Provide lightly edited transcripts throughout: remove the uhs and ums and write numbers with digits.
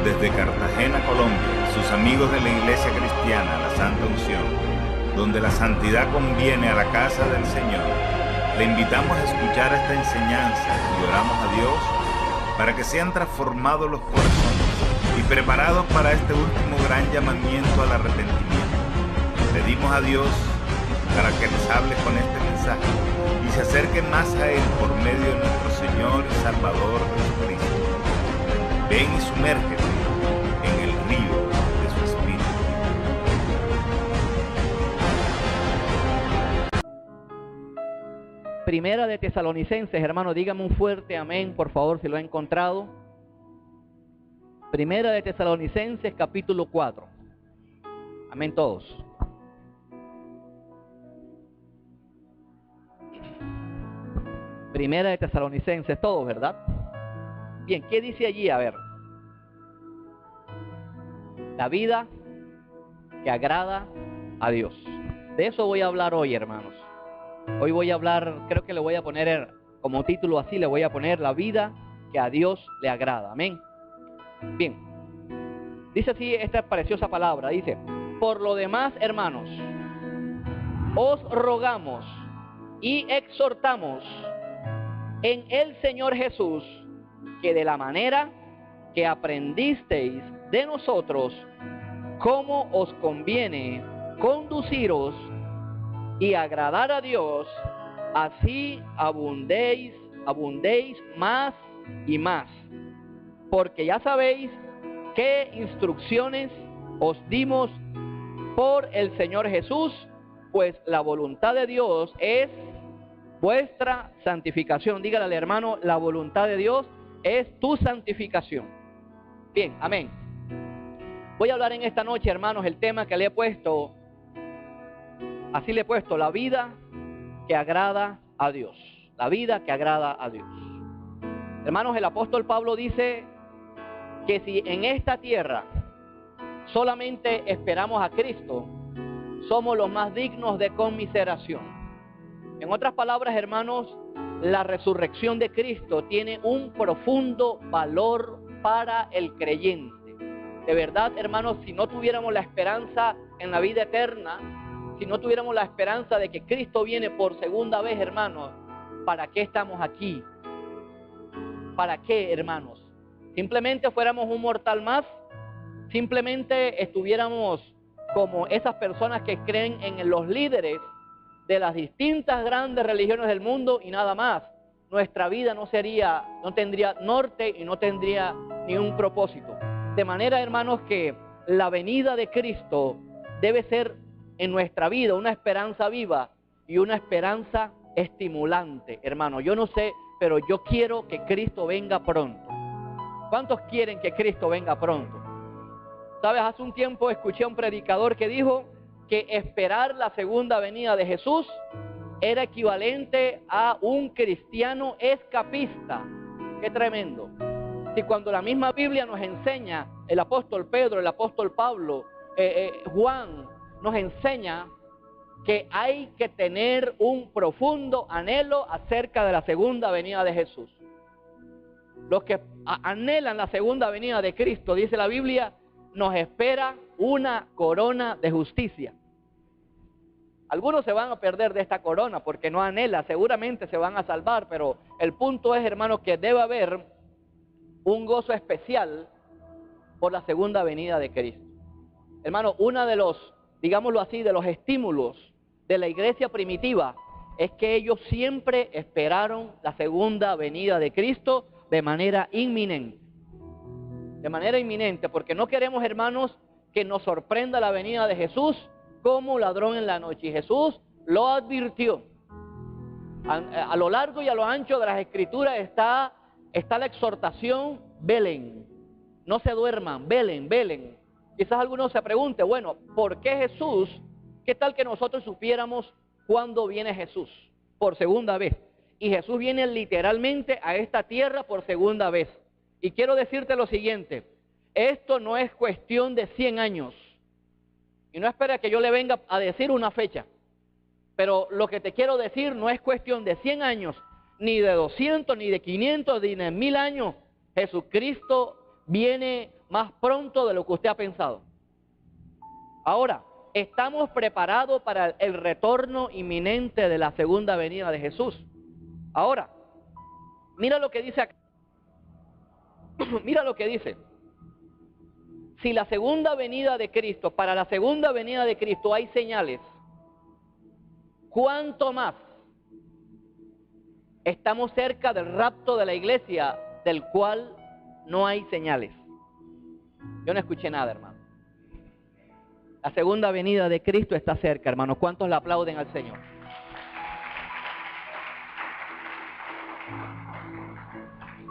Desde Cartagena, Colombia, sus amigos de la Iglesia Cristiana, la Santa Unción, donde la santidad conviene a la casa del Señor, le invitamos a escuchar esta enseñanza y oramos a Dios para que sean transformados los corazones y preparados para este último gran llamamiento al arrepentimiento. Pedimos a Dios para que les hable con este mensaje y se acerquen más a Él por medio de nuestro Señor y Salvador Jesucristo. Ven y sumérgete en el río de su Espíritu. Primera de Tesalonicenses, hermano, dígame un fuerte amén, por favor, si lo ha encontrado. Primera de Tesalonicenses, capítulo 4. Amén todos. Primera de Tesalonicenses, todos, ¿verdad? Bien, ¿qué dice allí? A ver. La vida que agrada a Dios. De eso voy a hablar hoy, hermanos. Hoy voy a hablar, creo que le voy a poner como título así, le voy a poner la vida que a Dios le agrada. Amén. Bien. Dice así esta preciosa palabra, dice: por lo demás, hermanos, os rogamos y exhortamos en el Señor Jesús, que de la manera que aprendisteis de nosotros, cómo os conviene conduciros y agradar a Dios, así abundéis más y más. Porque ya sabéis qué instrucciones os dimos por el Señor Jesús, pues la voluntad de Dios es vuestra santificación. Dígale al hermano, la voluntad de Dios es tu santificación. Bien, amén. Voy a hablar en esta noche, hermanos, el tema que le he puesto, así le he puesto, la vida que agrada a Dios. La vida que agrada a Dios. Hermanos, el apóstol Pablo dice que si en esta tierra solamente esperamos a Cristo, somos los más dignos de conmiseración. En otras palabras, hermanos, la resurrección de Cristo tiene un profundo valor para el creyente. De verdad, hermanos, si no tuviéramos la esperanza en la vida eterna, si no tuviéramos la esperanza de que Cristo viene por segunda vez, hermanos, ¿para qué estamos aquí? ¿Para qué, hermanos? Simplemente fuéramos un mortal más, simplemente estuviéramos como esas personas que creen en los líderes de las distintas grandes religiones del mundo y nada más. Nuestra vida no tendría norte y no tendría ni un propósito. De manera, hermanos, que la venida de Cristo debe ser en nuestra vida una esperanza viva y una esperanza estimulante, hermano. Yo no sé, pero yo quiero que Cristo venga pronto. ¿Cuántos quieren que Cristo venga pronto? ¿Sabes? Hace un tiempo escuché a un predicador que dijo que esperar la segunda venida de Jesús era equivalente a un cristiano escapista. ¡Qué tremendo! Si cuando la misma Biblia nos enseña, el apóstol Pedro, el apóstol Pablo, Juan, nos enseña que hay que tener un profundo anhelo acerca de la segunda venida de Jesús. Los que anhelan la segunda venida de Cristo, dice la Biblia, nos espera una corona de justicia. Algunos se van a perder de esta corona porque no anhelan, seguramente se van a salvar, pero el punto es, hermanos, que debe haber un gozo especial por la segunda venida de Cristo. Hermano, uno de los, digámoslo así, de los estímulos de la iglesia primitiva es que ellos siempre esperaron la segunda venida de Cristo de manera inminente. De manera inminente, porque no queremos, hermanos, que nos sorprenda la venida de Jesús como ladrón en la noche. Y Jesús lo advirtió. A lo largo y a lo ancho de las Escrituras está la exhortación: velen, no se duerman, velen, velen. Quizás algunos se pregunten, bueno, ¿por qué Jesús? ¿Qué tal que nosotros supiéramos cuándo viene Jesús por segunda vez? Y Jesús viene literalmente a esta tierra por segunda vez. Y quiero decirte lo siguiente: esto no es cuestión de 100 años. Y no espera que yo le venga a decir una fecha. Pero lo que te quiero decir no es cuestión de 100 años, ni de 200, ni de 500, ni de 1000 años. Jesucristo viene más pronto de lo que usted ha pensado. Ahora, estamos preparados para el retorno inminente de la segunda venida de Jesús. Ahora, mira lo que dice acá. Mira lo que dice. Si la segunda venida de Cristo, para la segunda venida de Cristo hay señales, ¿cuánto más estamos cerca del rapto de la iglesia, del cual no hay señales? Yo no escuché nada, hermano. La segunda venida de Cristo está cerca, hermanos. ¿Cuántos le aplauden al Señor?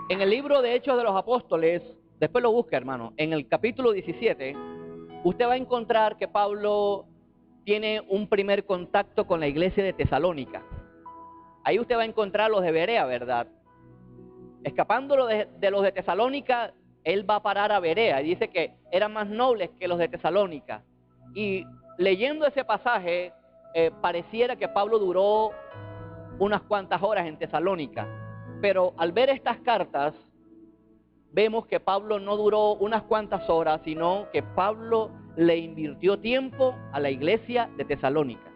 En el libro de Hechos de los Apóstoles, después lo busca, hermano, en el capítulo 17, usted va a encontrar que Pablo tiene un primer contacto con la iglesia de Tesalónica. Ahí usted va a encontrar los de Berea, ¿verdad? Escapándolo de los de Tesalónica, él va a parar a Berea y dice que eran más nobles que los de Tesalónica. Y leyendo ese pasaje, pareciera que Pablo duró unas cuantas horas en Tesalónica. Pero al ver estas cartas, vemos que Pablo no duró unas cuantas horas, sino que Pablo le invirtió tiempo a la iglesia de Tesalónica.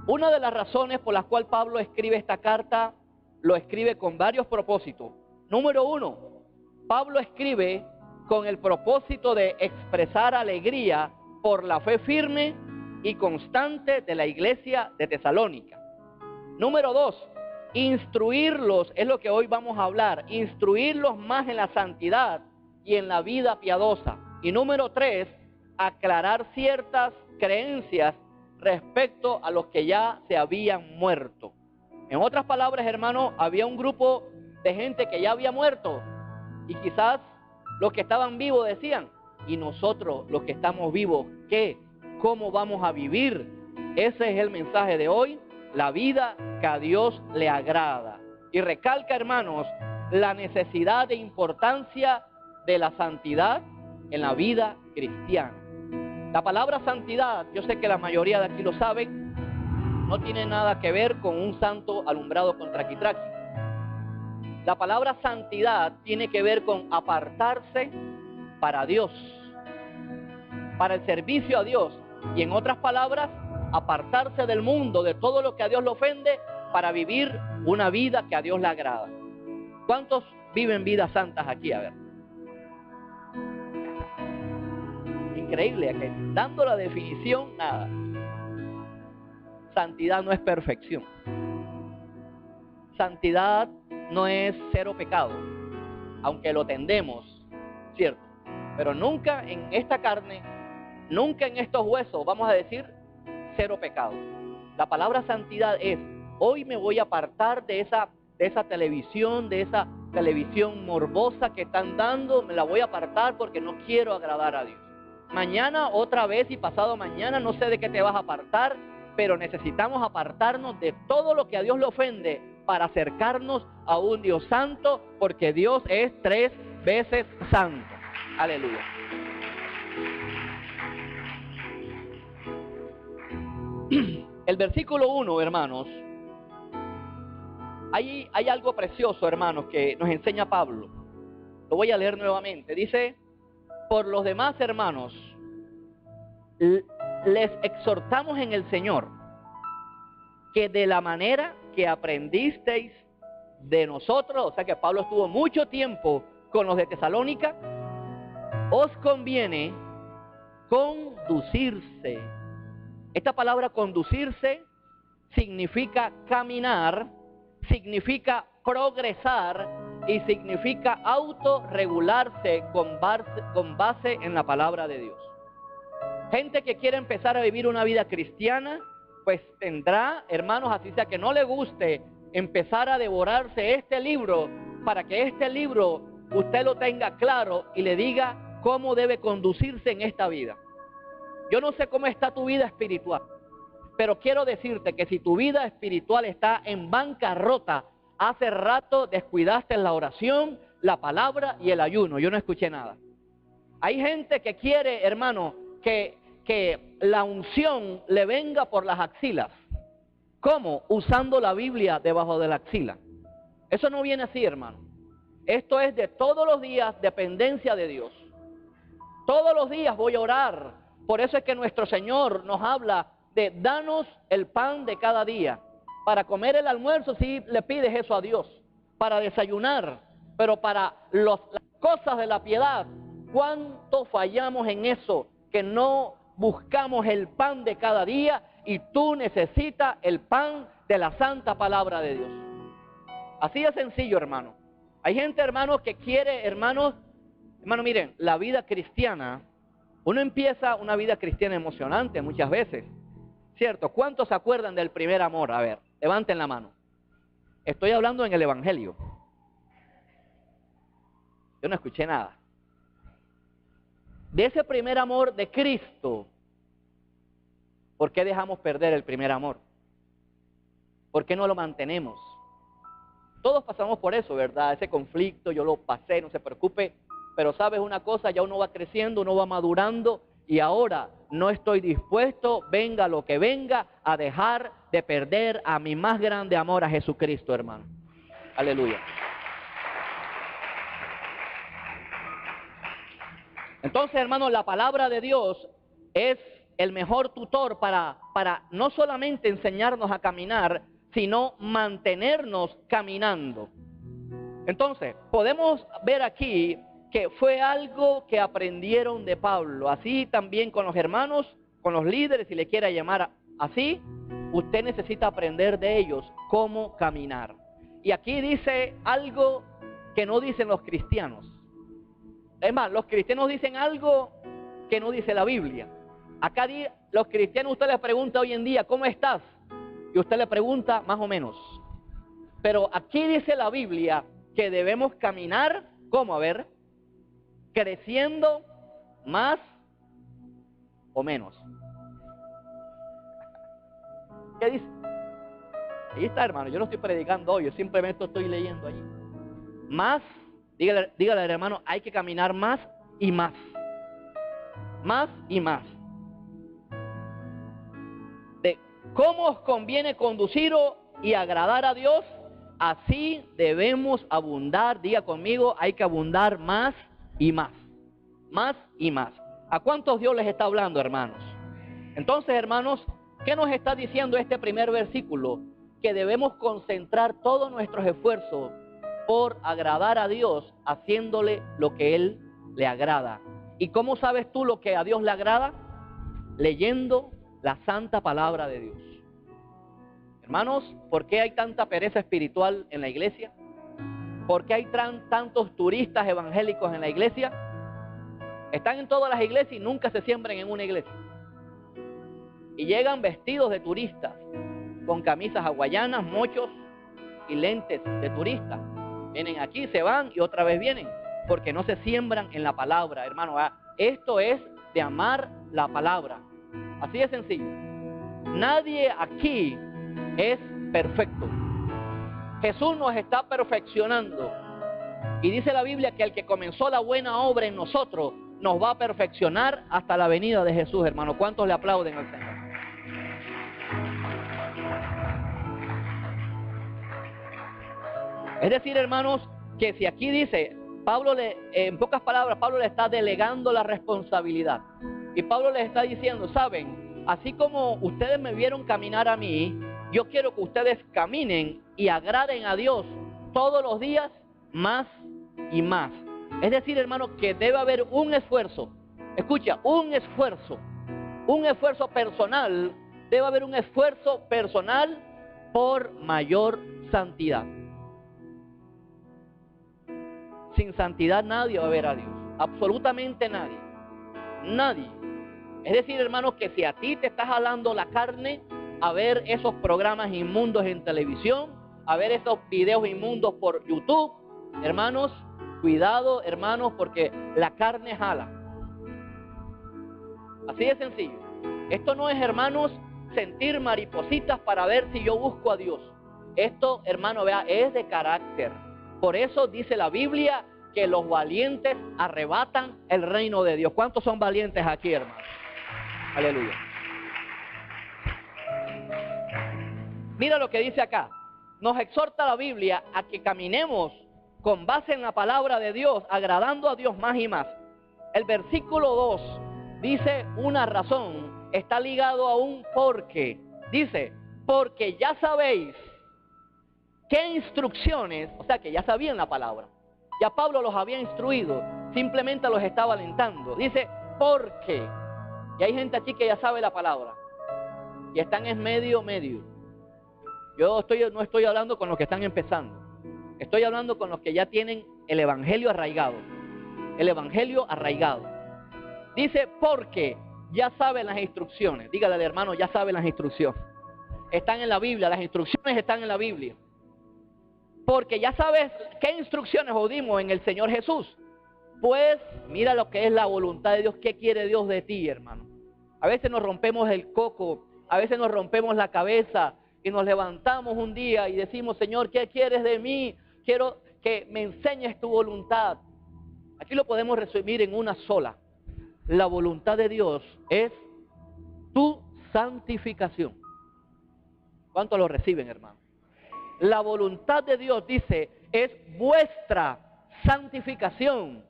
Una de las razones por las cuales Pablo escribe esta carta, lo escribe con varios propósitos. Número uno, Pablo escribe con el propósito de expresar alegría por la fe firme y constante de la iglesia de Tesalónica. Número dos, instruirlos, es lo que hoy vamos a hablar, instruirlos más en la santidad y en la vida piadosa. Y número tres, aclarar ciertas creencias respecto a los que ya se habían muerto. En otras palabras, hermano, había un grupo de gente que ya había muerto y quizás los que estaban vivos decían, ¿y nosotros los que estamos vivos qué? ¿Cómo vamos a vivir? Ese es el mensaje de hoy, la vida que a Dios le agrada. Y recalca, hermanos, la necesidad e importancia de la santidad en la vida cristiana. La palabra santidad, yo sé que la mayoría de aquí lo saben, no tiene nada que ver con un santo alumbrado con traquitraqui. La palabra santidad tiene que ver con apartarse para Dios, para el servicio a Dios. Y en otras palabras, apartarse del mundo, de todo lo que a Dios le ofende, para vivir una vida que a Dios le agrada. ¿Cuántos viven vidas santas aquí? A ver. Increíble, que dando la definición, nada. Santidad no es perfección. Santidad no es cero pecado, aunque lo tendemos, ¿cierto? Pero nunca en esta carne, nunca en estos huesos vamos a decir cero pecado. La palabra santidad es, hoy me voy a apartar de esa televisión, de esa televisión morbosa que están dando, me la voy a apartar porque no quiero agradar a Dios. Mañana otra vez y pasado mañana, no sé de qué te vas a apartar, pero necesitamos apartarnos de todo lo que a Dios le ofende para acercarnos a un Dios santo, porque Dios es 3 veces santo. Aleluya. El versículo 1, hermanos, hay algo precioso, hermanos, que nos enseña Pablo. Lo voy a leer nuevamente. Dice, por los demás, hermanos, les exhortamos en el Señor que de la manera que aprendisteis de nosotros, o sea que Pablo estuvo mucho tiempo con los de Tesalónica, os conviene conducirse. Esta palabra conducirse significa caminar, significa progresar y significa autorregularse con base en la palabra de Dios. Gente que quiere empezar a vivir una vida cristiana, pues tendrá, hermanos, así sea que no le guste, empezar a devorarse este libro, para que este libro usted lo tenga claro y le diga cómo debe conducirse en esta vida. Yo no sé cómo está tu vida espiritual, pero quiero decirte que si tu vida espiritual está en bancarrota, hace rato descuidaste la oración, la palabra y el ayuno. Yo no escuché nada. Hay gente que quiere, hermano, que la unción le venga por las axilas. ¿Cómo? Usando la Biblia debajo de la axila. Eso no viene así, hermano. Esto es de todos los días, dependencia de Dios. Todos los días voy a orar. Por eso es que nuestro Señor nos habla de danos el pan de cada día. Para comer el almuerzo sí le pides eso a Dios. Para desayunar. Pero para las cosas de la piedad, ¿cuánto fallamos en eso? Que no buscamos el pan de cada día y tú necesitas el pan de la santa palabra de Dios. Así de sencillo, hermano. Hay gente, hermano, que quiere, hermano, miren, la vida cristiana, uno empieza una vida cristiana emocionante muchas veces, ¿cierto? ¿Cuántos se acuerdan del primer amor? A ver, levanten la mano. Estoy hablando en el Evangelio. Yo no escuché nada. De ese primer amor de Cristo, ¿por qué dejamos perder el primer amor? ¿Por qué no lo mantenemos? Todos pasamos por eso, ¿verdad? Ese conflicto, yo lo pasé, no se preocupe. Pero sabes una cosa, ya uno va creciendo, uno va madurando y ahora no estoy dispuesto, venga lo que venga, a dejar de perder a mi más grande amor, a Jesucristo, hermano. Aleluya. Entonces, hermano, la palabra de Dios es el mejor tutor para no solamente enseñarnos a caminar, sino mantenernos caminando. Entonces, podemos ver aquí que fue algo que aprendieron de Pablo. Así también con los hermanos, con los líderes, si le quiera llamar así, usted necesita aprender de ellos cómo caminar. Y aquí dice algo que no dicen los cristianos. Es más, los cristianos dicen algo que no dice la Biblia. Acá los cristianos, usted les pregunta hoy en día, ¿cómo estás? Y usted le pregunta más o menos. Pero aquí dice la Biblia que debemos caminar, ¿cómo? A ver, creciendo más o menos. ¿Qué dice? Ahí está, hermano, yo no estoy predicando hoy, yo simplemente estoy leyendo allí. Más, dígale al hermano, hay que caminar más y más. Más y más. De cómo os conviene conduciros y agradar a Dios, así debemos abundar. Diga conmigo, hay que abundar más y más. Más y más. ¿A cuántos Dios les está hablando, hermanos? Entonces, hermanos, ¿qué nos está diciendo este primer versículo? Que debemos concentrar todos nuestros esfuerzos por agradar a Dios, haciéndole lo que Él le agrada. ¿Y cómo sabes tú lo que a Dios le agrada? Leyendo la santa palabra de Dios. Hermanos, ¿por qué hay tanta pereza espiritual en la iglesia? ¿Por qué hay tantos turistas evangélicos en la iglesia? Están en todas las iglesias y nunca se siembran en una iglesia. Y llegan vestidos de turistas, con camisas hawaianas, mochos y lentes de turistas. Vienen aquí, se van y otra vez vienen, porque no se siembran en la palabra, hermano. Esto es de amar la palabra. Así de sencillo. Nadie aquí es perfecto. Jesús nos está perfeccionando. Y dice la Biblia que el que comenzó la buena obra en nosotros nos va a perfeccionar hasta la venida de Jesús, hermano. ¿Cuántos le aplauden al Señor? Es decir, hermanos, que si aquí dice, en pocas palabras, Pablo le está delegando la responsabilidad. Y Pablo les está diciendo, ¿saben? Así como ustedes me vieron caminar a mí, yo quiero que ustedes caminen y agraden a Dios todos los días más y más. Es decir, hermano, que debe haber un esfuerzo. Escucha, un esfuerzo personal. Debe haber un esfuerzo personal por mayor santidad. Sin santidad nadie va a ver a Dios. Absolutamente nadie. Nadie. Es decir, hermanos, que si a ti te está jalando la carne a ver esos programas inmundos en televisión, a ver esos videos inmundos por YouTube, hermanos, cuidado, hermanos, porque la carne jala. Así de sencillo. Esto no es, hermanos, sentir maripositas para ver si yo busco a Dios. Esto, hermano, vea, es de carácter. Por eso dice la Biblia que los valientes arrebatan el reino de Dios. ¿Cuántos son valientes aquí, hermano? Aleluya. Mira lo que dice acá. Nos exhorta la Biblia a que caminemos con base en la palabra de Dios, agradando a Dios más y más. El versículo 2 dice una razón, está ligado a un porque. Dice, porque ya sabéis qué instrucciones, o sea que ya sabían la palabra. Ya Pablo los había instruido, simplemente los estaba alentando. Dice, porque. Y hay gente aquí que ya sabe la palabra. Y están en medio. Yo no estoy hablando con los que están empezando. Estoy hablando con los que ya tienen el evangelio arraigado. El evangelio arraigado. Dice, porque ya saben las instrucciones. Dígale al hermano, ya saben las instrucciones. Están en la Biblia, las instrucciones están en la Biblia. Porque ya sabes qué instrucciones oímos en el Señor Jesús. Pues mira lo que es la voluntad de Dios. ¿Qué quiere Dios de ti, hermano? A veces nos rompemos el coco, a veces nos rompemos la cabeza y nos levantamos un día y decimos, Señor, ¿qué quieres de mí? Quiero que me enseñes tu voluntad. Aquí lo podemos resumir en una sola. La voluntad de Dios es tu santificación. ¿Cuántos lo reciben, hermano? La voluntad de Dios, dice, es vuestra santificación,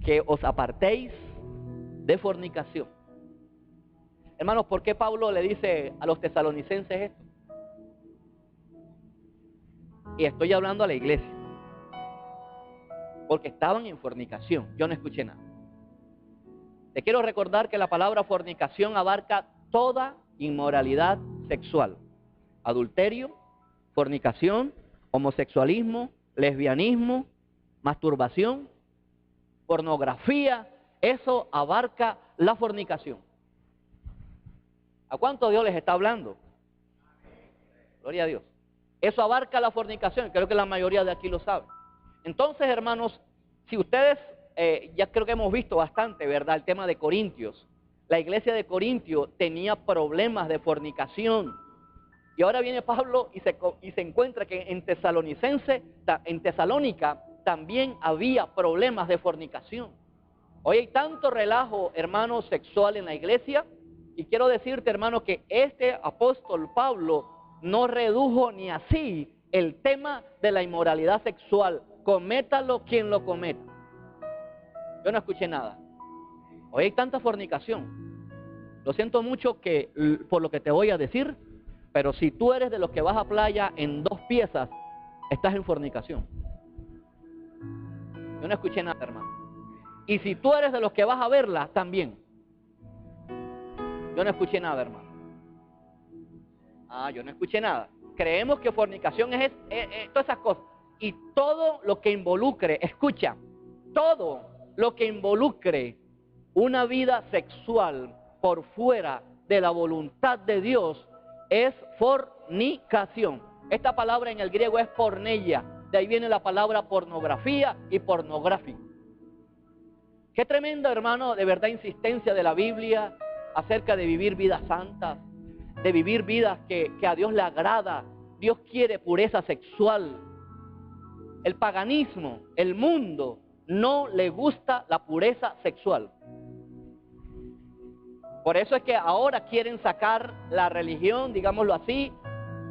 que os apartéis de fornicación. Hermanos, ¿por qué Pablo le dice a los tesalonicenses esto? Y estoy hablando a la iglesia. Porque estaban en fornicación. Yo no escuché nada. Te quiero recordar que la palabra fornicación abarca toda inmoralidad sexual. Adulterio, fornicación, homosexualismo, lesbianismo, masturbación, pornografía. Eso abarca la fornicación. ¿A cuánto Dios les está hablando? Gloria a Dios. Eso abarca la fornicación. Creo que la mayoría de aquí lo sabe. Entonces, hermanos, si ustedes, ya creo que hemos visto bastante, ¿verdad? El tema de Corintios. La iglesia de Corintio tenía problemas de fornicación. Y ahora viene Pablo y se encuentra que en Tesalónica también había problemas de fornicación. Hoy hay tanto relajo, hermano, sexual en la iglesia. Y quiero decirte, hermano, que este apóstol Pablo no redujo ni así el tema de la inmoralidad sexual. Cométalo quien lo cometa. Yo no escuché nada. Hoy hay tanta fornicación. Lo siento mucho por lo que te voy a decir, pero si tú eres de los que vas a playa en 2 piezas, estás en fornicación. Yo no escuché nada, hermano. Y si tú eres de los que vas a verla, también. Yo no escuché nada, hermano. Yo no escuché nada. Creemos que fornicación es todas esas cosas. Y todo lo que involucre, escucha, todo lo que involucre una vida sexual por fuera de la voluntad de Dios es fornicación. Esta palabra en el griego es porneia. De ahí viene la palabra pornografía y pornográfico. Qué tremenda, hermano, de verdad insistencia de la Biblia acerca de vivir vidas santas, de vivir vidas que a Dios le agrada. Dios quiere pureza sexual. El paganismo, el mundo, no le gusta la pureza sexual. Por eso es que ahora quieren sacar la religión, digámoslo así,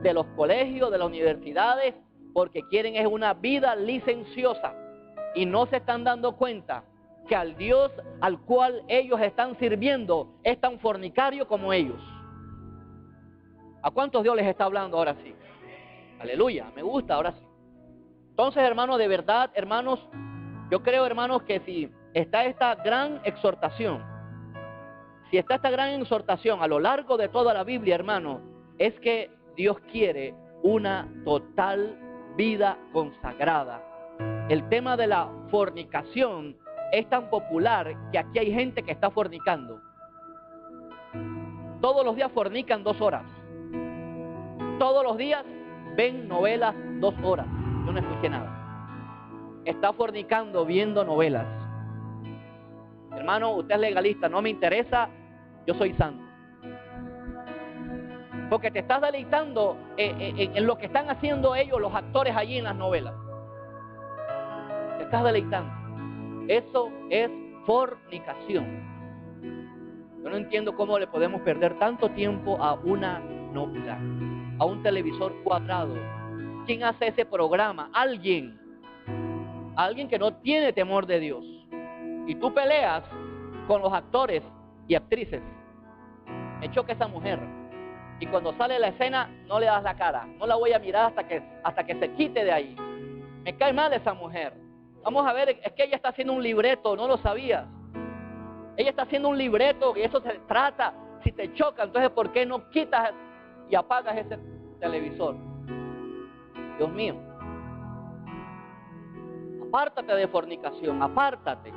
de los colegios, de las universidades, porque quieren es una vida licenciosa. Y no se están dando cuenta que al Dios al cual ellos están sirviendo es tan fornicario como ellos. ¿A cuántos Dios les está hablando ahora sí? Aleluya, me gusta, ahora sí. Entonces, hermanos, de verdad, hermanos, yo creo, hermanos, que si está esta gran exhortación, a lo largo de toda la Biblia, hermano, es que Dios quiere una total vida consagrada. El tema de la fornicación es tan popular que aquí hay gente que está fornicando. Todos los días fornican 2 horas. Todos los días ven novelas 2 horas. Yo no escuché nada. Está fornicando viendo novelas. Hermano, usted es legalista, no me interesa, yo soy santo. Porque te estás deleitando en lo que están haciendo ellos, los actores allí en las novelas. Te estás deleitando. Eso es fornicación. Yo no entiendo cómo le podemos perder tanto tiempo a una novela, a un televisor cuadrado. ¿Quién hace ese programa? Alguien. a alguien que no tiene temor de Dios. Y tú peleas con los actores y actrices. Me choca esa mujer. Y cuando sale la escena, no le das la cara. No la voy a mirar hasta que se quite de ahí. Me cae mal esa mujer. Vamos a ver, es que ella está haciendo un libreto, no lo sabías. Ella está haciendo un libreto y eso se trata. Si te choca, entonces ¿por qué no quitas y apagas ese televisor? Dios mío. Apártate de fornicación, apártate.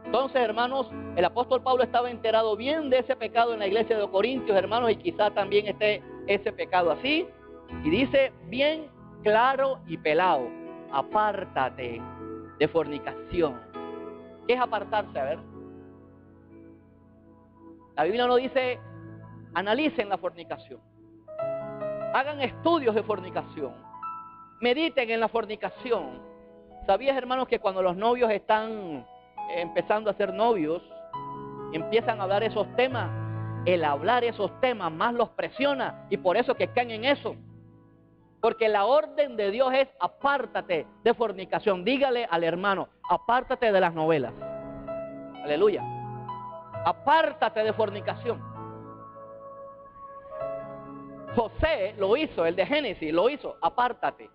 Entonces, hermanos, el apóstol Pablo estaba enterado bien de ese pecado en la iglesia de Corintios, hermanos, y quizá también esté ese pecado así. Y dice bien claro y pelado: apártate de fornicación. ¿Qué es apartarse? A ver. La Biblia no dice analicen la fornicación. Hagan estudios de fornicación. Mediten en la fornicación. ¿Sabías, hermanos, que cuando los novios están empezando a ser novios y empiezan a hablar esos temas, el hablar esos temas más los presiona y por eso que caen en eso? Porque la orden de Dios es apártate de fornicación. Dígale al hermano, apártate de las novelas. Aleluya. Apártate de fornicación. José lo hizo, el de Génesis lo hizo, apártate.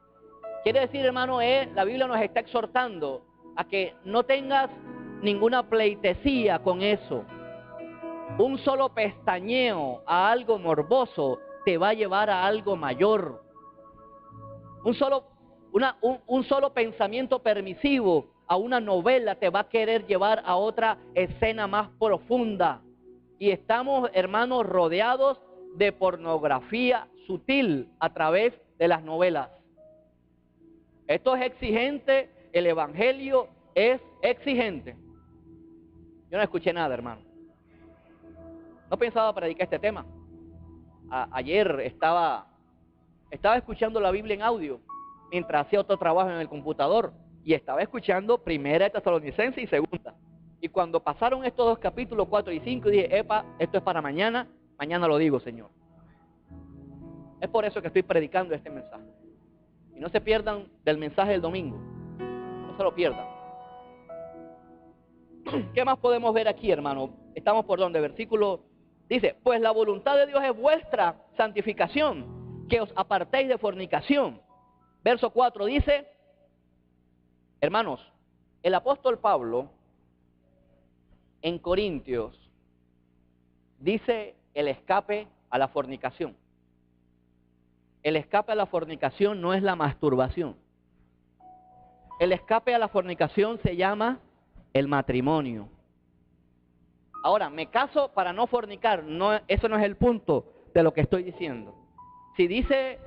Quiere decir, hermano, la Biblia nos está exhortando a que no tengas ninguna pleitesía con eso. Un solo pestañeo a algo morboso te va a llevar a algo mayor. Un solo pensamiento permisivo a una novela te va a querer llevar a otra escena más profunda. Y estamos, hermanos, rodeados de pornografía sutil a través de las novelas. Esto es exigente, el evangelio es exigente. Yo no escuché nada, hermano. No pensaba predicar este tema. Ayer estaba escuchando la Biblia en audio mientras hacía otro trabajo en el computador y estaba escuchando Primera de Tesalonicenses y Segunda. Y cuando pasaron estos dos capítulos 4 y 5 dije, epa, esto es para mañana lo digo, Señor. Es por eso que estoy predicando este mensaje. Y no se pierdan del mensaje del domingo. No se lo pierdan. ¿Qué más podemos ver aquí, hermano? Estamos por donde versículo dice, pues la voluntad de Dios es vuestra santificación, que os apartéis de fornicación. Verso 4 dice, hermanos, el apóstol Pablo en Corintios dice el escape a la fornicación. El escape a la fornicación no es la masturbación. El escape a la fornicación se llama el matrimonio. Ahora, me caso para no fornicar, no, eso no es el punto de lo que estoy diciendo. Si dice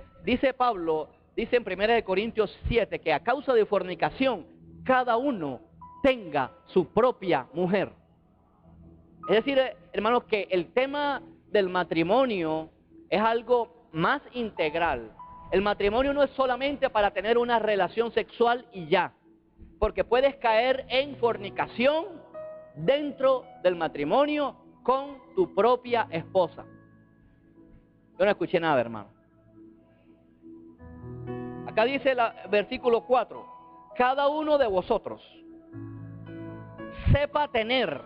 Pablo, dice en 1 Corintios 7, que a causa de fornicación, cada uno tenga su propia mujer. Es decir, hermanos, que el tema del matrimonio es algo más integral. El matrimonio no es solamente para tener una relación sexual y ya, porque puedes caer en fornicación dentro del matrimonio con tu propia esposa. Yo no escuché nada, hermano. Acá dice el versículo 4, cada uno de vosotros sepa tener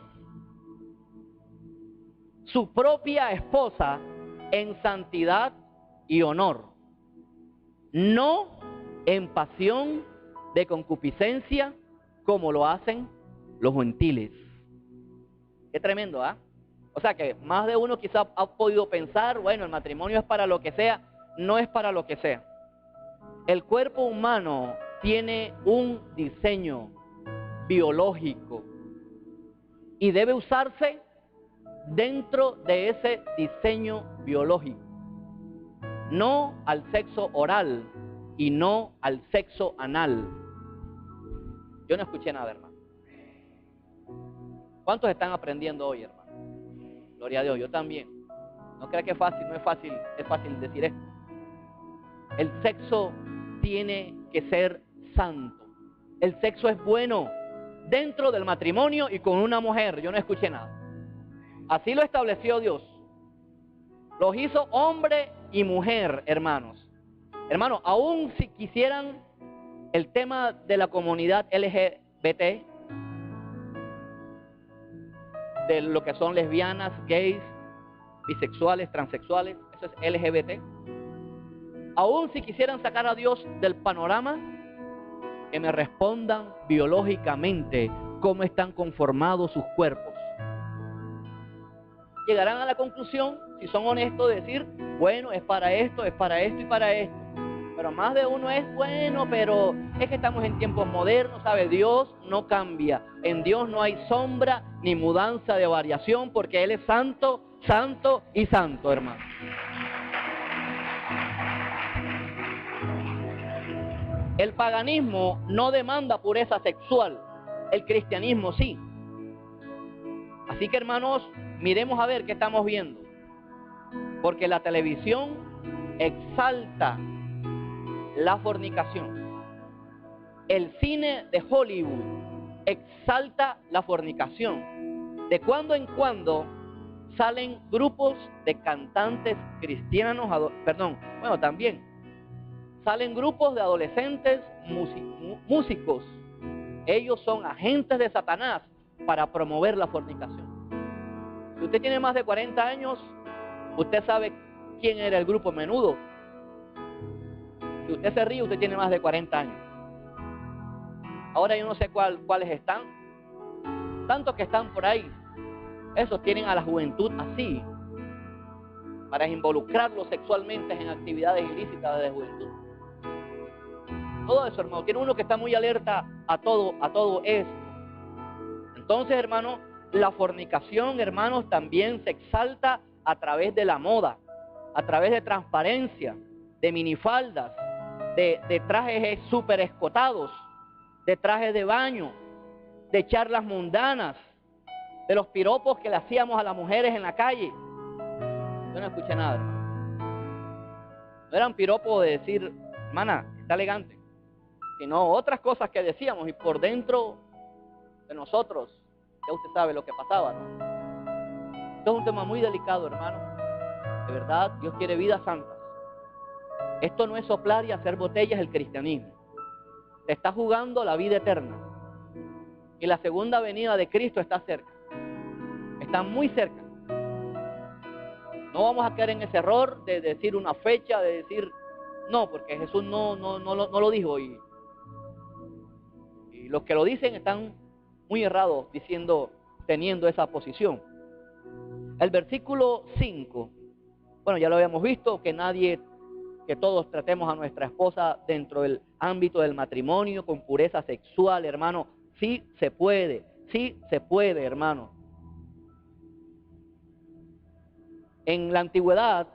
su propia esposa en santidad y honor, no en pasión de concupiscencia como lo hacen los gentiles. Qué tremendo, ¿ah? O sea que más de uno quizá ha podido pensar, bueno, el matrimonio es para lo que sea. No es para lo que sea. El cuerpo humano tiene un diseño biológico y debe usarse dentro de ese diseño biológico, no al sexo oral y no al sexo anal. Yo no escuché nada, hermano. ¿Cuántos están aprendiendo hoy, hermano? Gloria a Dios, yo también. No crea que es fácil, no es fácil, es fácil decir esto. El sexo tiene que ser santo. El sexo es bueno dentro del matrimonio y con una mujer. Yo no escuché nada. Así lo estableció Dios. Los hizo hombre y mujer, hermanos. Hermanos, aún si quisieran El tema de la comunidad LGBT, de lo que son lesbianas, gays, bisexuales, transexuales, eso es LGBT. Aún si quisieran sacar a Dios del panorama, que me respondan biológicamente cómo están conformados sus cuerpos. Llegarán a la conclusión, si son honestos, de decir, bueno, es para esto y para esto. Pero más de uno es, bueno, pero es que estamos en tiempos modernos, ¿sabe? Dios no cambia. En Dios no hay sombra ni mudanza de variación, porque Él es santo, santo y santo, hermano. El paganismo no demanda pureza sexual, el cristianismo sí. Así que, hermanos, miremos a ver qué estamos viendo. Porque la televisión exalta la fornicación. El cine de Hollywood exalta la fornicación. De cuando en cuando salen grupos de cantantes cristianos, también salen grupos de adolescentes músicos. Ellos son agentes de Satanás para promover la fornicación. Si usted tiene más de 40 años, usted sabe quién era el grupo Menudo. Si usted se ríe, usted tiene más de 40 años. Ahora yo no sé cuáles están. Tantos que están por ahí. Esos tienen a la juventud así, para involucrarlos sexualmente en actividades ilícitas de juventud. Todo eso, hermano. Tiene uno que está muy alerta a todo esto. Entonces, hermano, la fornicación, hermanos, también se exalta a través de la moda, a través de transparencia, de minifaldas, de trajes súper escotados, de trajes de baño, de charlas mundanas, de los piropos que le hacíamos a las mujeres en la calle. Yo no escuché nada, hermano. No eran piropos de decir, hermana, está elegante, sino otras cosas que decíamos y por dentro de nosotros, ya usted sabe lo que pasaba, ¿no? Esto es un tema muy delicado, hermano. De verdad, Dios quiere vidas santas. Esto no es soplar y hacer botellas el cristianismo. Se está jugando la vida eterna. Y la segunda venida de Cristo está cerca. Está muy cerca. No vamos a caer en ese error de decir una fecha, de decir no, porque Jesús no lo dijo. Y los que lo dicen están muy errados teniendo esa posición. El versículo 5, bueno, ya lo habíamos visto, que todos tratemos a nuestra esposa dentro del ámbito del matrimonio con pureza sexual, hermano. Sí se puede, hermano. En la antigüedad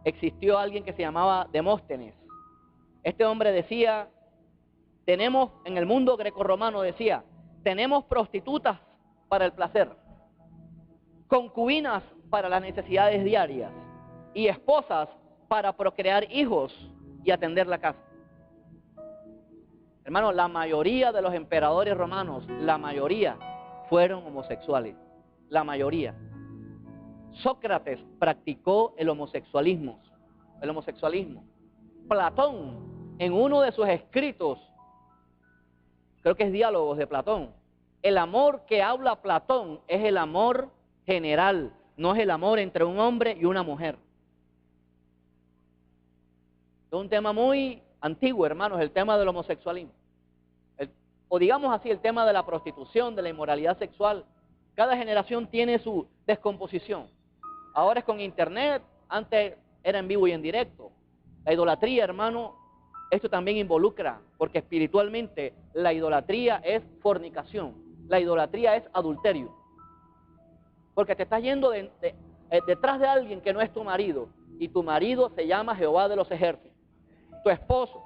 existió alguien que se llamaba Demóstenes. Este hombre decía, en el mundo grecorromano decía, tenemos prostitutas para el placer, concubinas para las necesidades diarias y esposas para procrear hijos y atender la casa. Hermano, la mayoría de los emperadores romanos, la mayoría fueron homosexuales, la mayoría. Sócrates practicó el homosexualismo. Platón, en uno de sus escritos, creo que es Diálogos de Platón, el amor que habla Platón es el amor general, no es el amor entre un hombre y una mujer. Es un tema muy antiguo, hermanos, el tema del homosexualismo. O digamos así, el tema de la prostitución, de la inmoralidad sexual. Cada generación tiene su descomposición. Ahora es con internet, antes era en vivo y en directo. La idolatría, hermano, esto también involucra, porque espiritualmente la idolatría es fornicación, la idolatría es adulterio. Porque te estás yendo detrás de alguien que no es tu marido, y tu marido se llama Jehová de los ejércitos, tu esposo.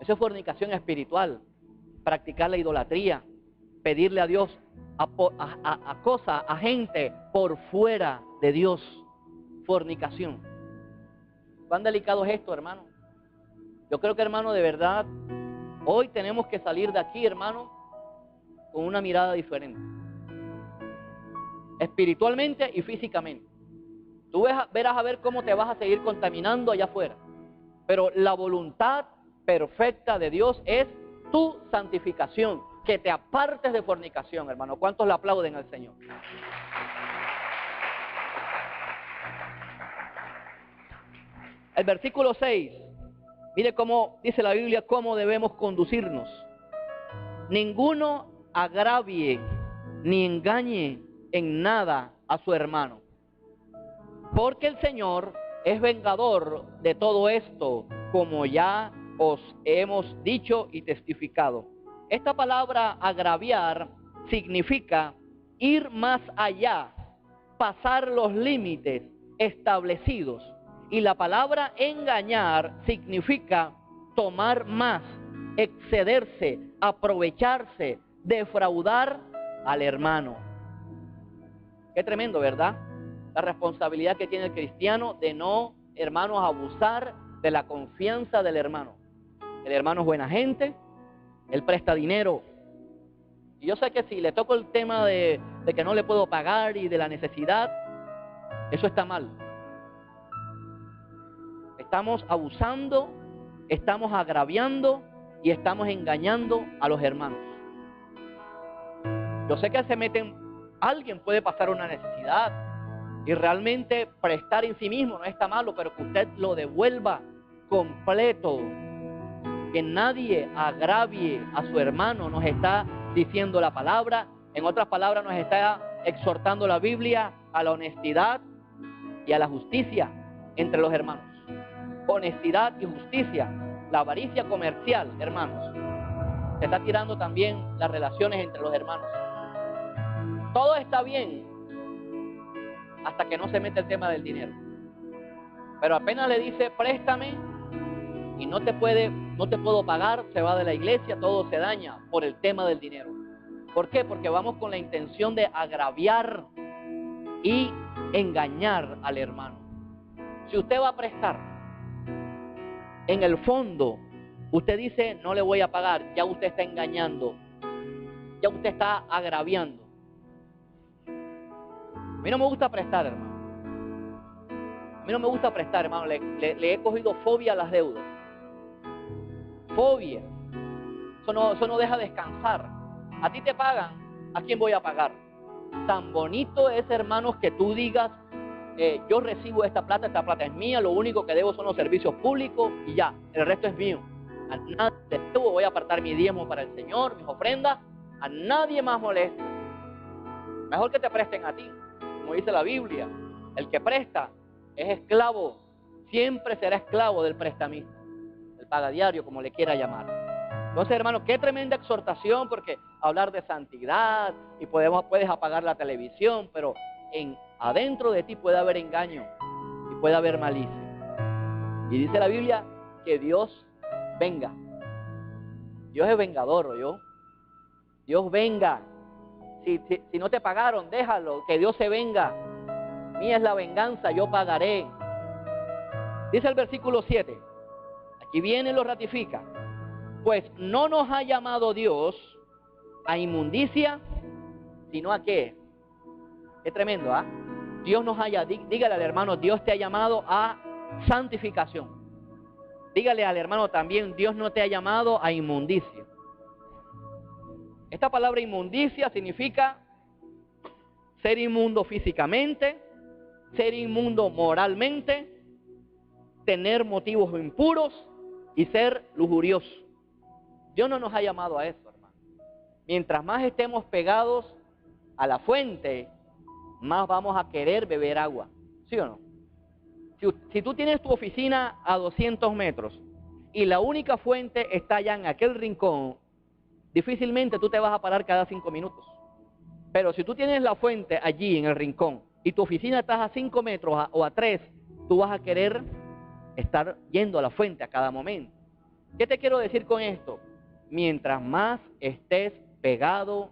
Eso es fornicación espiritual, practicar la idolatría, pedirle a Dios a cosas, a gente por fuera de Dios, fornicación. ¿Cuán delicado es esto, hermano? Yo creo que, hermano, de verdad, hoy tenemos que salir de aquí, hermano, con una mirada diferente, espiritualmente y físicamente. Tú verás a ver cómo te vas a seguir contaminando allá afuera, pero la voluntad perfecta de Dios es tu santificación, que te apartes de fornicación, hermano. ¿Cuántos le aplauden al Señor? El versículo 6, mire cómo dice la Biblia, cómo debemos conducirnos. Ninguno agravie ni engañe en nada a su hermano, porque el Señor es vengador de todo esto, como ya os hemos dicho y testificado. Esta palabra agraviar significa ir más allá, pasar los límites establecidos. Y la palabra engañar significa tomar más, excederse, aprovecharse, defraudar al hermano. Qué tremendo, ¿verdad? La responsabilidad que tiene el cristiano de no, hermanos, abusar de la confianza del hermano. El hermano es buena gente, él presta dinero. Y yo sé que si le toco el tema de que no le puedo pagar y de la necesidad, eso está mal. Estamos abusando, estamos agraviando y estamos engañando a los hermanos. Yo sé que alguien puede pasar una necesidad y realmente prestar en sí mismo no está malo, pero que usted lo devuelva completo. Que nadie agravie a su hermano, nos está diciendo la palabra. En otras palabras, nos está exhortando la Biblia a la honestidad y a la justicia entre los hermanos. Honestidad y justicia. La avaricia comercial, hermanos, se está tirando también las relaciones entre los hermanos. Todo está bien hasta que no se mete el tema del dinero. Pero apenas le dice, préstame, y no te puedo pagar, se va de la iglesia, todo se daña por el tema del dinero. ¿Por qué? Porque vamos con la intención de agraviar y engañar al hermano. Si usted va a prestar, en el fondo, usted dice, no le voy a pagar, ya usted está engañando, ya usted está agraviando. A mí no me gusta prestar, hermano. A mí no me gusta prestar, hermano. Le he cogido fobia a las deudas. Fobia. Eso no deja descansar. A ti te pagan, ¿a quién voy a pagar? Tan bonito es, hermanos, que tú digas, yo recibo esta plata es mía, lo único que debo son los servicios públicos y ya, el resto es mío. A nadie debo, voy a apartar mi diezmo para el Señor, mis ofrendas, a nadie más molesto. Mejor que te presten a ti, como dice la Biblia. El que presta es esclavo, siempre será esclavo del prestamista, el pagadiario, como le quiera llamar. Entonces, hermano, qué tremenda exhortación, porque hablar de santidad y puedes apagar la televisión, pero adentro de ti puede haber engaño y puede haber malicia. Y dice la Biblia que Dios venga. Dios es vengador, ¿oyó? Dios venga. Si no te pagaron, déjalo, que Dios se venga. Mía es la venganza, yo pagaré. Dice el versículo 7. Aquí viene y lo ratifica. Pues no nos ha llamado Dios a inmundicia, sino a ¿qué? Qué tremendo, ¿ah? Dios nos haya, dígale al hermano, Dios te ha llamado a santificación. Dígale al hermano también, Dios no te ha llamado a inmundicia. Esta palabra inmundicia significa ser inmundo físicamente, ser inmundo moralmente, tener motivos impuros y ser lujurioso. Dios no nos ha llamado a eso, hermano. Mientras más estemos pegados a la fuente, más vamos a querer beber agua. ¿Sí o no? Si tú tienes tu oficina a 200 metros y la única fuente está allá en aquel rincón, difícilmente tú te vas a parar cada 5 minutos. Pero si tú tienes la fuente allí en el rincón y tu oficina está a 5 metros o a 3, tú vas a querer estar yendo a la fuente a cada momento. ¿Qué te quiero decir con esto? Mientras más estés pegado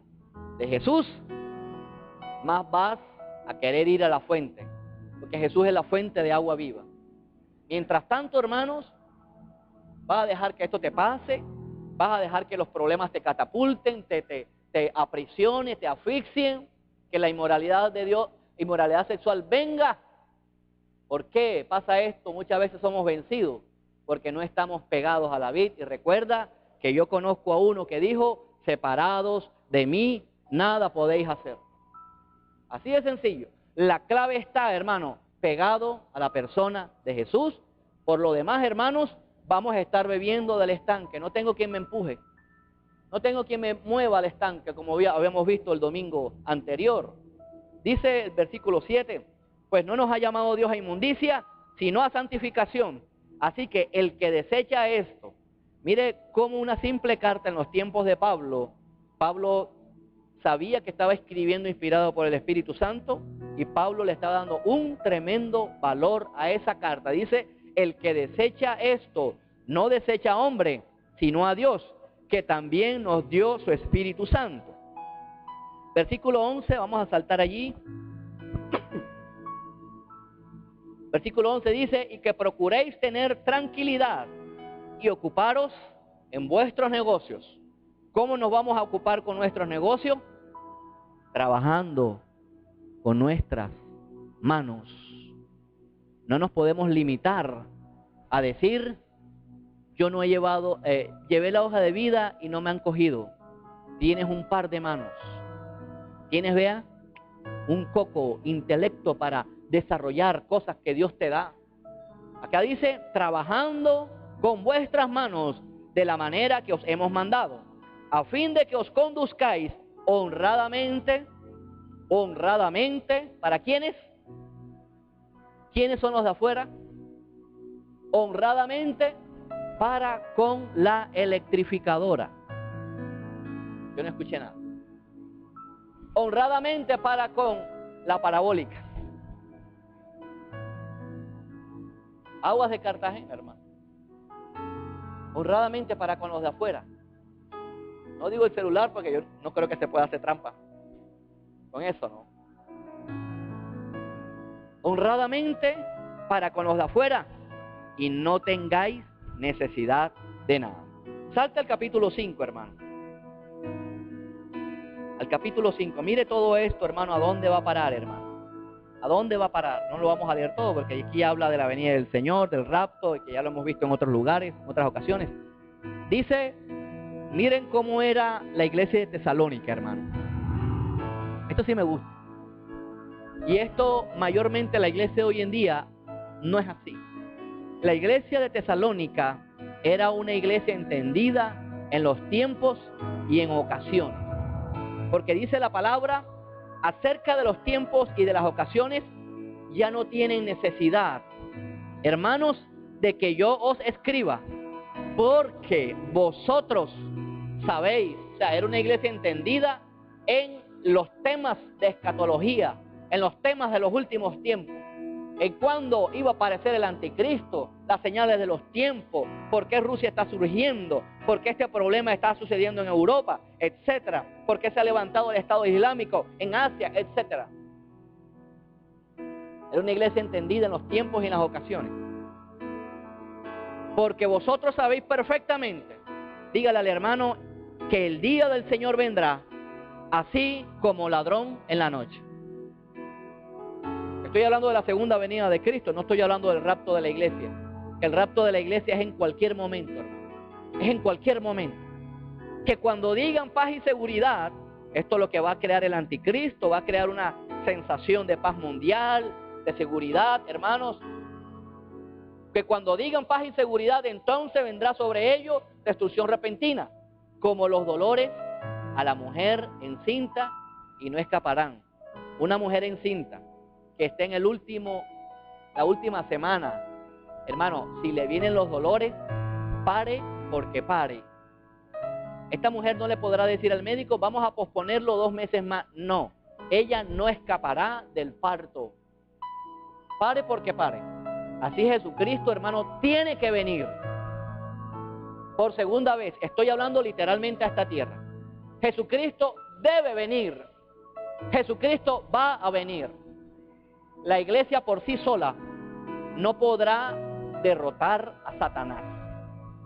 de Jesús, más vas a querer ir a la fuente, porque Jesús es la fuente de agua viva. Mientras tanto, hermanos, vas a dejar que esto te pase, vas a dejar que los problemas te catapulten, te aprisionen, te asfixien, que la inmoralidad de Dios, inmoralidad sexual venga. ¿Por qué pasa esto? Muchas veces somos vencidos porque no estamos pegados a la vid. Y recuerda que yo conozco a uno que dijo, separados de mí, nada podéis hacer. Así de sencillo. La clave está, hermano, pegado a la persona de Jesús. Por lo demás, hermanos, vamos a estar bebiendo del estanque. No tengo quien me empuje. No tengo quien me mueva al estanque, como habíamos visto el domingo anterior. Dice el versículo 7, pues no nos ha llamado Dios a inmundicia, sino a santificación. Así que el que desecha esto, mire cómo una simple carta en los tiempos de Pablo sabía que estaba escribiendo inspirado por el Espíritu Santo, y Pablo le estaba dando un tremendo valor a esa carta. Dice, el que desecha esto, no desecha a hombre, sino a Dios, que también nos dio su Espíritu Santo. Versículo 11, vamos a saltar allí. Versículo 11 dice, y que procuréis tener tranquilidad y ocuparos en vuestros negocios. ¿Cómo nos vamos a ocupar con nuestros negocios? Trabajando con nuestras manos. No nos podemos limitar a decir, yo no he llevé la hoja de vida y no me han cogido. Tienes un par de manos. Tienes, vea, un coco, intelecto para desarrollar cosas que Dios te da. Acá dice, trabajando con vuestras manos de la manera que os hemos mandado, a fin de que os conduzcáis honradamente, ¿para quiénes? ¿Quiénes son los de afuera? Honradamente para con la electrificadora. Yo no escuché nada. Honradamente para con la parabólica. Aguas de Cartagena, hermano. Honradamente para con los de afuera. No digo el celular porque yo no creo que se pueda hacer trampa. Con eso no. Honradamente para con los de afuera, y no tengáis necesidad de nada. Salta al capítulo 5, hermano. Al capítulo 5. Mire todo esto, hermano, ¿a dónde va a parar, hermano? ¿A dónde va a parar? No lo vamos a leer todo, porque aquí habla de la venida del Señor, del rapto, que ya lo hemos visto en otros lugares, en otras ocasiones. Dice, miren cómo era la iglesia de Tesalónica, hermano. Esto sí me gusta. Y esto, mayormente la iglesia de hoy en día, no es así. La iglesia de Tesalónica era una iglesia entendida en los tiempos y en ocasiones. Porque dice la palabra, acerca de los tiempos y de las ocasiones, ya no tienen necesidad, hermanos, de que yo os escriba, porque vosotros sabéis. O sea, era una iglesia entendida en los temas de escatología, en los temas de los últimos tiempos, en cuándo iba a aparecer el anticristo, las señales de los tiempos, por qué Rusia está surgiendo, por qué este problema está sucediendo en Europa, etcétera, por qué se ha levantado el Estado Islámico en Asia, etcétera. Era una iglesia entendida en los tiempos y en las ocasiones. Porque vosotros sabéis perfectamente, dígale al hermano, que el día del Señor vendrá así como ladrón en la noche. Estoy hablando de la segunda venida de Cristo, no estoy hablando del rapto de la iglesia. El rapto de la iglesia es en cualquier momento, hermano. Es en cualquier momento. Que cuando digan paz y seguridad, esto es lo que va a crear el anticristo, va a crear una sensación de paz mundial, de seguridad, hermanos. Que cuando digan paz y seguridad, entonces vendrá sobre ellos destrucción repentina, como los dolores a la mujer encinta, y no escaparán. Una mujer encinta que esté en la última semana, hermano, si le vienen los dolores, pare porque pare. Esta mujer no le podrá decir al médico, vamos a posponerlo 2 meses más. No, ella no escapará del parto. Pare porque pare. Así Jesucristo, hermano, tiene que venir por segunda vez. Estoy hablando literalmente a esta tierra. Jesucristo debe venir. Jesucristo va a venir. La iglesia por sí sola no podrá derrotar a Satanás.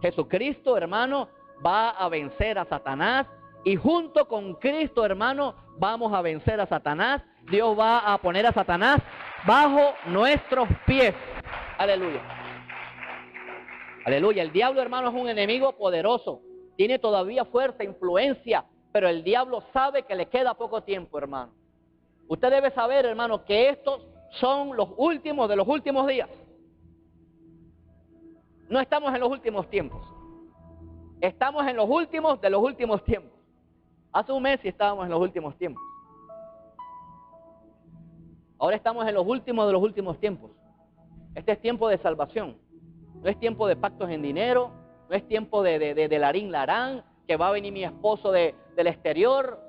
Jesucristo, hermano, va a vencer a Satanás, y junto con Cristo, hermano, vamos a vencer a Satanás. Dios va a poner a Satanás bajo nuestros pies. Aleluya. Aleluya. El diablo, hermano, es un enemigo poderoso. Tiene todavía fuerza, influencia, pero el diablo sabe que le queda poco tiempo, hermano. Usted debe saber, hermano, que estos son los últimos de los últimos días. No estamos en los últimos tiempos. Estamos en los últimos de los últimos tiempos. Hace un mes sí estábamos en los últimos tiempos. Ahora estamos en los últimos de los últimos tiempos. Este es tiempo de salvación. No es tiempo de pactos en dinero. No es tiempo de larín larán, que va a venir mi esposo del exterior.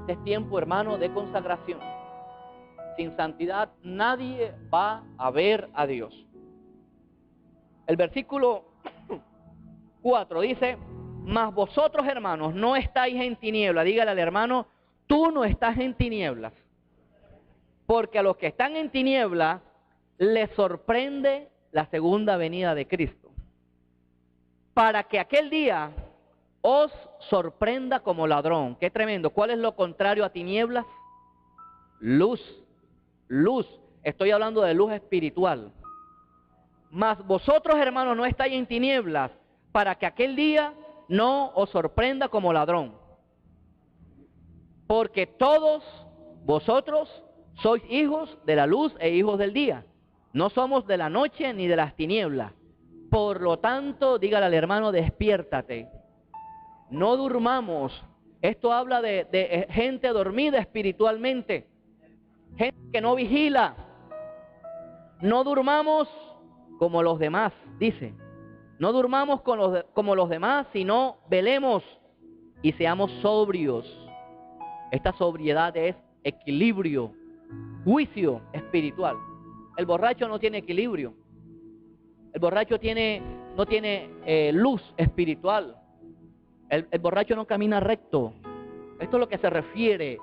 Este es tiempo, hermano, de consagración. Sin santidad nadie va a ver a Dios. El versículo 4 dice: mas vosotros, hermanos, no estáis en tinieblas. Dígale al hermano: tú no estás en tinieblas. Porque a los que están en tinieblas les sorprende la segunda venida de Cristo, para que aquel día os sorprenda como ladrón. Qué tremendo. ¿Cuál es lo contrario a tinieblas? Luz. Luz. Estoy hablando de luz espiritual. Mas vosotros, hermanos, no estáis en tinieblas, para que aquel día no os sorprenda como ladrón. Porque todos vosotros sois hijos de la luz e hijos del día. No somos de la noche ni de las tinieblas. Por lo tanto, dígale al hermano: despiértate. No durmamos. Esto habla de gente dormida espiritualmente. Gente que no vigila. No durmamos como los demás, dice. No durmamos como los demás, sino velemos y seamos sobrios. Esta sobriedad es equilibrio, juicio espiritual. El borracho no tiene equilibrio. El borracho no tiene luz espiritual. El borracho no camina recto. Esto es lo que se refiere.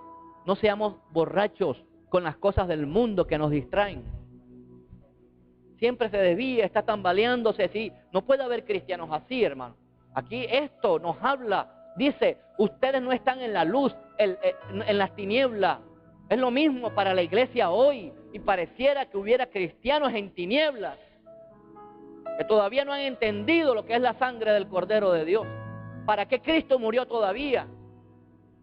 No seamos borrachos con las cosas del mundo que nos distraen. Siempre se desvía, está tambaleándose. Sí, no puede haber cristianos así, hermano. Aquí esto nos habla. Dice: ustedes no están en la luz, en las tinieblas. Es lo mismo para la iglesia hoy. Y pareciera que hubiera cristianos en tinieblas, que todavía no han entendido lo que es la sangre del Cordero de Dios. ¿Para qué Cristo murió todavía?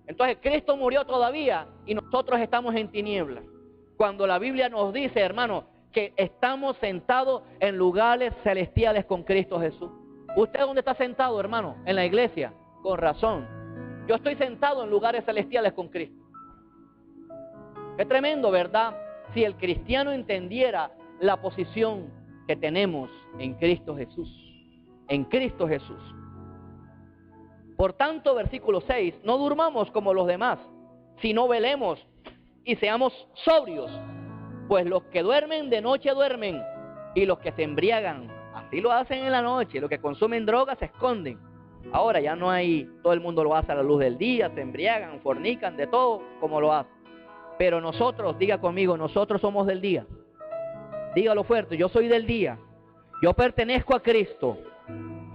Entonces Cristo murió todavía y nosotros estamos en tinieblas. Cuando la Biblia nos dice, hermano, que estamos sentados en lugares celestiales con Cristo Jesús. ¿Usted dónde está sentado, hermano? En la iglesia. Con razón. Yo estoy sentado en lugares celestiales con Cristo. Qué tremendo, ¿verdad? Si el cristiano entendiera la posición que tenemos en Cristo Jesús. En Cristo Jesús. Por tanto, versículo 6, no durmamos como los demás, sino velemos y seamos sobrios. Pues los que duermen de noche duermen, y los que se embriagan, así lo hacen en la noche. Los que consumen drogas se esconden. Ahora ya no hay, todo el mundo lo hace a la luz del día, se embriagan, fornican, de todo como lo hacen. Pero nosotros, diga conmigo, nosotros somos del día. Dígalo fuerte: yo soy del día. Yo pertenezco a Cristo.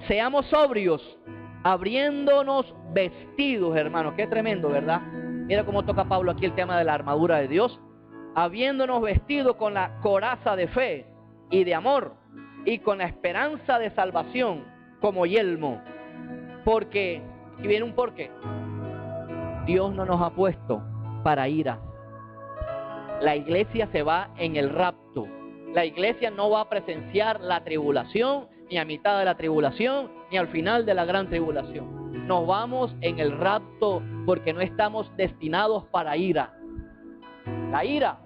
Seamos sobrios, abriéndonos vestidos, hermanos. Qué tremendo, ¿verdad? Mira cómo toca Pablo aquí el tema de la armadura de Dios. Habiéndonos vestido con la coraza de fe y de amor, y con la esperanza de salvación como yelmo. Porque, y viene un porqué, Dios no nos ha puesto para ira. La iglesia se va en el rapto. La iglesia no va a presenciar la tribulación, ni a mitad de la tribulación, ni al final de la gran tribulación. Nos vamos en el rapto porque no estamos destinados para ira. La ira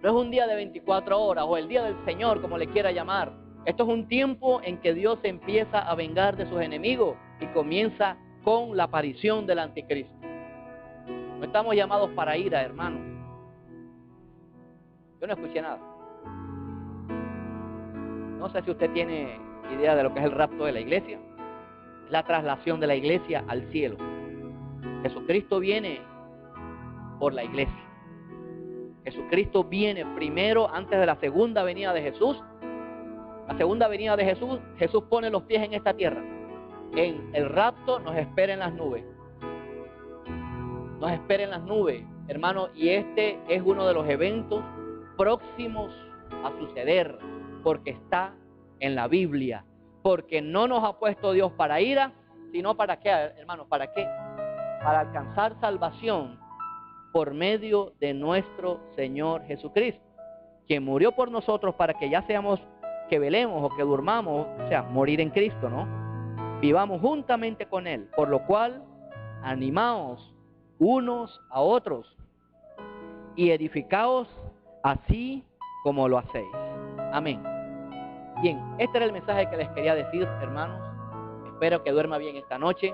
no es un día de 24 horas o el día del Señor, como le quiera llamar. Esto es un tiempo en que Dios empieza a vengar de sus enemigos y comienza con la aparición del anticristo. No estamos llamados para ira, hermano. Yo no escuché nada. No sé si usted tiene idea de lo que es el rapto de la iglesia. La traslación de la iglesia al cielo. Jesucristo viene por la iglesia. Jesucristo viene primero antes de la segunda venida de Jesús. La segunda venida de Jesús, Jesús pone los pies en esta tierra. En el rapto nos espera en las nubes. Nos espera en las nubes, hermano, y este es uno de los eventos próximos a suceder. porque está en la Biblia. Porque no nos ha puesto Dios para ira, sino para qué, hermanos, ¿para qué? Para alcanzar salvación por medio de nuestro Señor Jesucristo, quien murió por nosotros para que ya seamos, que velemos o que durmamos, o sea, morir en Cristo, ¿no? Vivamos juntamente con Él, por lo cual animaos unos a otros y edificaos así como lo hacéis. Amén. Bien, este era el mensaje que les quería decir, hermanos. Espero que duerma bien esta noche,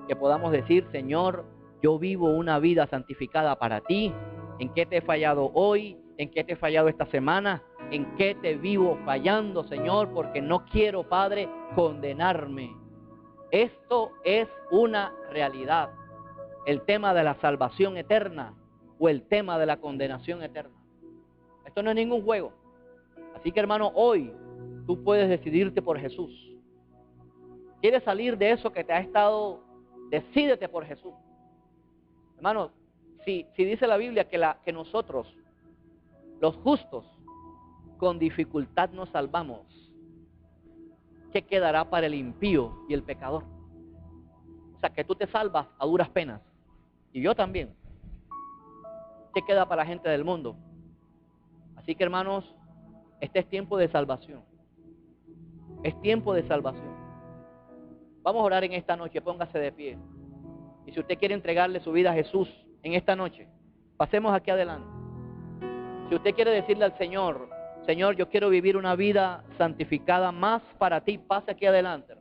que podamos decir: Señor, yo vivo una vida santificada para ti. ¿En qué te he fallado hoy? ¿En qué te he fallado esta semana? ¿En qué te vivo fallando, Señor? Porque no quiero, Padre, condenarme. Esto es una realidad. El tema de la salvación eterna o el tema de la condenación eterna. Esto no es ningún juego. Así que, hermano, hoy tú puedes decidirte por Jesús. ¿Quieres salir de eso que te ha estado? Decídete por Jesús. Hermano, si dice la Biblia que nosotros, los justos, con dificultad nos salvamos, ¿qué quedará para el impío y el pecador? O sea, que tú te salvas a duras penas. Y yo también. ¿Qué queda para la gente del mundo? Así que, hermanos, este es tiempo de salvación. Es tiempo de salvación. Vamos a orar en esta noche, póngase de pie. Y si usted quiere entregarle su vida a Jesús en esta noche, pasemos aquí adelante. Si usted quiere decirle al Señor: Señor, yo quiero vivir una vida santificada más para ti, pase aquí adelante.